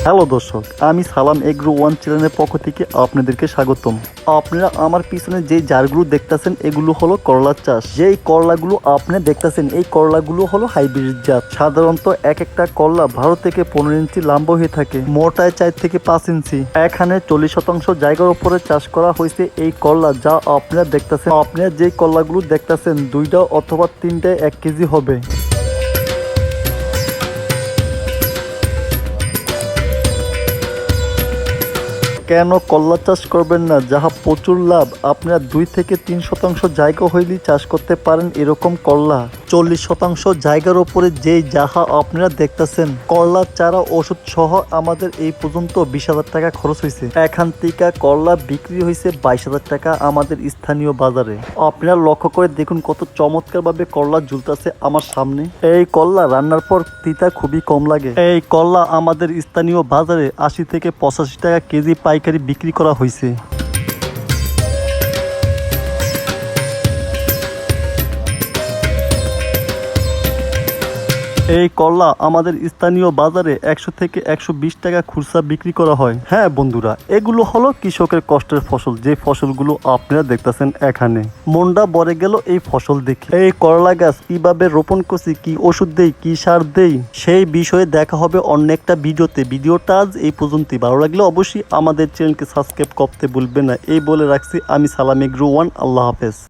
Hello দর্শক, আমি সালাম এগ্রো ওয়ান চ্যানেলের পক্ষ থেকে আপনাদেরকে স্বাগতম। আপনারা আমার পিছনে যে জারগুলো দেখতেছেন এগুলো হলো করলার চাষ। যেই করলাগুলো আপনি দেখতেছেন এই করলাগুলো হলো হাইব্রিড জাত। সাধারণত এক একটা করলা 12 থেকে 15 ইঞ্চি লম্বা হয়ে থাকে, মোটায় 4 থেকে 5 ইঞ্চি। এখানে 40% জায়গার উপরে চাষ করা হয়েছে এই করলা, যা আপনারা দেখতেছেন। আপনারা যে করলাগুলো দেখতেছেন 2টা অথবা 3টায় 1 কেজি হবে। কেন করলা চাষ করবেন না, যাহা প্রচুর লাভ। আপনারা 2 থেকে 3% জায়গা হইলেই চাষ করতে পারেন এরকম করলা। 40% জায়গার উপরে যেই যাহা আপনারা দেখতেছেন, করলা চারা ওষুধ সহ আমাদের এই পর্যন্ত 20,000 টাকা খরচ হয়েছে। এখান থেকে করলা বিক্রি হয়েছে 22,000 টাকা আমাদের স্থানীয় বাজারে। আপনারা লক্ষ্য করে দেখুন কত চমৎকার ভাবে করলা ঝুলতেছে আমার সামনে। এই করলা রান্নার পর তিতা খুবই কম লাগে। এই করলা আমাদের স্থানীয় বাজারে 80 থেকে 85 টাকা কেজি পাইকারি বিক্রি করা হয়েছে। এই করলা আমাদের স্থানীয় বাজারে 100 থেকে 120 টাকা খুচরা বিক্রি করা হয়। হ্যাঁ বন্ধুরা, এগুলো হলো কৃষকের কষ্টের ফসল, যে ফসলগুলো আপনারা দেখতেছেন এখানে। মনটা ভরে গেল এই ফসল দেখে। এই করলা গাছ কিভাবে রোপণ করছি, কি ওষুধ দেই, কি সার দেই, সেই বিষয়ে দেখা হবে অন্য একটা ভিডিওতে। ভিডিওটা আজ এই পর্যন্তই। ভালো লাগলে অবশ্যই আমাদের চ্যানেলকে সাবস্ক্রাইব করতে ভুলবেন না। এই বলে রাখছি, আমি সালাম এগ্রো ওয়ান। আল্লাহ হাফেজ।